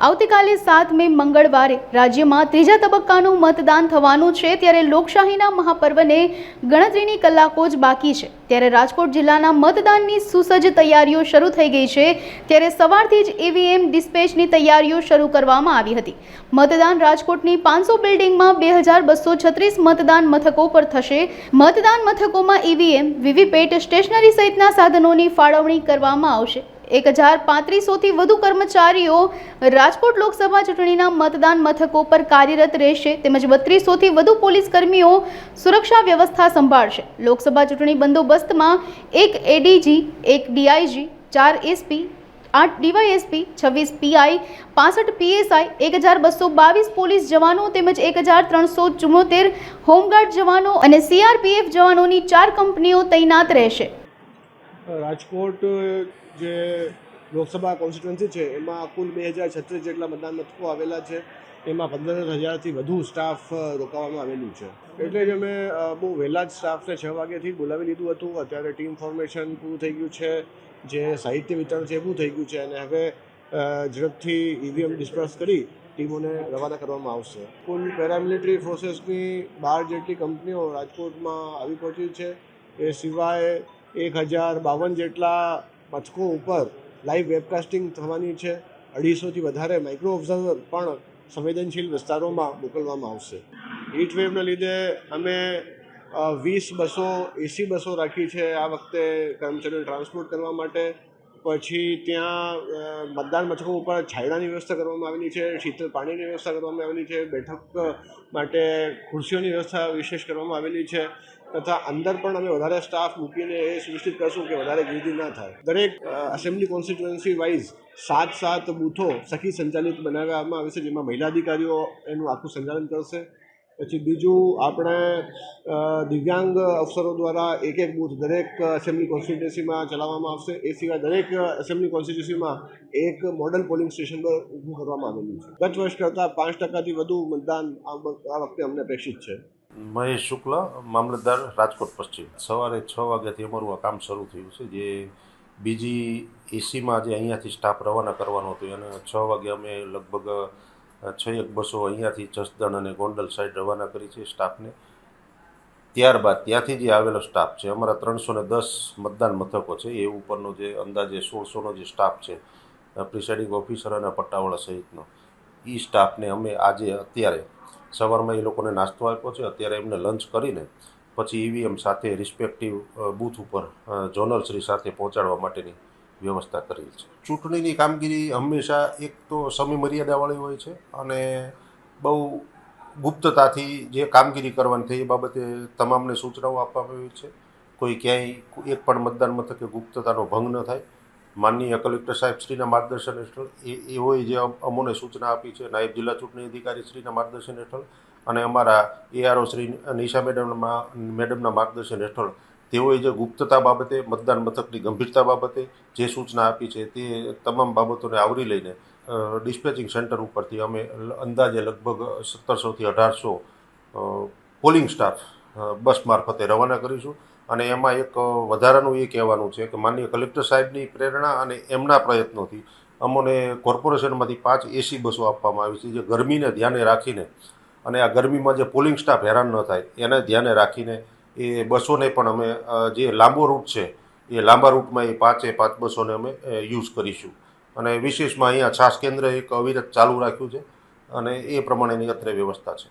આવતીકાલે 7 મે મંગળવારે રાજ્યમાં ત્રીજા તબક્કાનું મતદાન થવાનું છે ત્યારે લોકશાહીના મહાપર્વને ગણતરીની કલાકો જ બાકી છે ત્યારે રાજકોટ જિલ્લાના મતદાનની સુસજ્જ તૈયારીઓ શરૂ થઈ ગઈ છે ત્યારે સવારથી જ ઈવીએમ ડિસ્પેચની તૈયારીઓ શરૂ કરવામાં આવી હતી। મતદાન રાજકોટની 500 બિલ્ડિંગમાં 2236 મતદાન મથકો પર થશે। મતદાન મથકોમાં ઈવીએમ વીવીપેટ સ્ટેશનરી સહિતના સાધનોની ફાળવણી કરવામાં આવશે। 1035થી વધુ કર્મચારીઓ રાજકોટ લોકસભા ચૂંટણીના મતદાન મથકો પર કાર્યરત રહેશે તેમજ 3200થી વધુ પોલીસ કર્મીઓ સુરક્ષા વ્યવસ્થા સંભાળશે। લોકસભા ચૂંટણી બંદોબસ્તમાં 1 ADG, 1 DIG, 4 SP, 8 DYSP, 26 PI, 65 PSI, 1222 police જવાનો તેમજ 1374 હોમગાર્ડ જવાનો અને સીઆરપીએફ જવાનોની 4 કંપનીઓ તૈનાત રહેશે। રાજકોટ જે લોકસભા કોન્સ્ટિટ્યુન્સી છે એમાં કુલ 2036 જેટલા મતદાન મથકો આવેલા છે। એમાં 15,000થી વધુ સ્ટાફ રોકાવામાં આવેલું છે એટલે જ અમે બહુ વહેલા જ સ્ટાફને 6 વાગ્યાથી બોલાવી લીધું હતું। અત્યારે ટીમ ફોર્મેશન પૂરું થઈ ગયું છે, જે સાહિત્ય વિતરણ છે એ પૂરું થઈ ગયું છે અને હવે ઝડપથી ઈવીએમ ડિસ્પર્સ કરી ટીમોને રવાના કરવામાં આવશે। કુલ પેરામિલિટરી ફોર્સેસની 12 જેટલી કંપનીઓ રાજકોટમાં આવી પહોંચી છે। એ સિવાય 1052 જેટલા મથકો ઉપર લાઈવ વેબકાસ્ટિંગ થવાની છે। 250થી વધારે માઇક્રો ઓબ્ઝર્વર પણ સંવેદનશીલ વિસ્તારોમાં મોકલવામાં આવશે। હીટ વેવના લીધે અમે 20 બસો એસી બસો રાખી છે આ વખતે કર્મચારીઓને ટ્રાન્સપોર્ટ કરવા માટે। પછી ત્યાં મતદાન મથકો ઉપર છાંયડાની વ્યવસ્થા કરવામાં આવેલી છે, શીતળ પાણીની વ્યવસ્થા કરવામાં આવેલી છે, બેઠક માટે ખુરશીઓની વ્યવસ્થા વિશેષ કરવામાં આવેલી છે તથા અંદર પણ અમે વધારે સ્ટાફ મૂકીને એ સુનિશ્ચિત કરશું કે વધારે ગીર્દી ના થાય। દરેક એસેમ્બલી કોન્સ્ટિટ્યુઅન્સી વાઇઝ 7 બૂથો સખી સંચાલિત બનાવવામાં આવે છે જેમાં મહિલા અધિકારીઓ એનું આખું સંચાલન કરશે। પછી બીજું આપણે દિવ્યાંગ અફસરો દ્વારા એક બૂથ દરેક એસેમ્બલી કોન્સ્ટિટ્યુન્સીમાં ચલાવવામાં આવશે। એ સિવાય દરેક એસેમ્બલી કોન્સ્ટિટ્યુન્સીમાં એક મોડલ પોલિંગ સ્ટેશન પર ઊભું કરવામાં આવેલું છે। ગત વર્ષ કરતાં 5%થી વધુ મતદાન આ વખતે અમને અપેક્ષિત છે। મહેશ શુક્લ, મામલતદાર, રાજકોટ પશ્ચિમ। સવારે 6 વાગ્યાથી અમારું આ કામ શરૂ થયું છે। જે બીજી એસીમાં જે અહીંયાથી સ્ટાફ રવાના કરવાનો હતો એને 6 વાગે અમે લગભગ 6 બસો અહીંયાથી જસદણ અને ગોંડલ સાઈડ રવાના કરી છે સ્ટાફને। ત્યારબાદ ત્યાંથી જે આવેલો સ્ટાફ છે, અમારા 310 મતદાન મથકો છે, એ ઉપરનો જે અંદાજે 1600નો જે સ્ટાફ છે, પ્રિસાઇડિંગ ઓફિસર અને પટ્ટાવાળા સહિતનો, એ સ્ટાફને અમે આજે અત્યારે સવારમાં એ લોકોને નાસ્તો આપ્યો છે। અત્યારે એમને લંચ કરીને પછી ઈવીએમ સાથે રિસ્પેક્ટિવ બૂથ ઉપર ઝોનલશ્રી સાથે પહોંચાડવા માટેની વ્યવસ્થા કરેલ છે। ચૂંટણીની કામગીરી હંમેશા એક તો સમય મર્યાદાવાળી હોય છે અને બહુ ગુપ્તતાથી જે કામગીરી કરવાની થઈ એ બાબતે તમામને સૂચનાઓ આપવામાં આવી છે। કોઈ ક્યાંય એક પણ મતદાન મથકે ગુપ્તતાનો ભંગ ન થાય। માનનીય કલેક્ટર સાહેબ શ્રીના માર્ગદર્શન હેઠળ એઓએ જે અમોને સૂચના આપી છે, નાયબ જિલ્લા ચૂંટણી અધિકારી શ્રીના માર્ગદર્શન હેઠળ અને અમારા એઆરઓ શ્રી નિશા મેડમના માર્ગદર્શન હેઠળ તેઓએ જે ગુપ્તતા બાબતે, મતદાન મથકની ગંભીરતા બાબતે જે સૂચના આપી છે તે તમામ બાબતોને આવરી લઈને ડિસ્પેચિંગ સેન્ટર ઉપરથી અમે અંદાજે લગભગ 1700થી 1800 પોલિંગ સ્ટાફ બસ મારફતે રવાના કરીશું। અને એમાં એક વધારાનું એ કહેવાનું છે કે માનનીય કલેક્ટર સાહેબની પ્રેરણા અને એમના પ્રયત્નોથી અમોને કોર્પોરેશનમાંથી 5 એસી બસો આપવામાં આવી છે, જે ગરમીને ધ્યાને રાખીને અને આ ગરમીમાં જે પોલિંગ સ્ટાફ હેરાન ન થાય એને ધ્યાને રાખીને એ બસોને પણ અમે જે લાંબો રૂટ છે એ લાંબા રૂટમાં એ 5 બસોને અમે યુઝ કરીશું। અને વિશેષમાં અહીંયા છાસ કેન્દ્ર એક અવિરત ચાલુ રાખ્યું છે અને એ પ્રમાણેની અત્રે વ્યવસ્થા છે।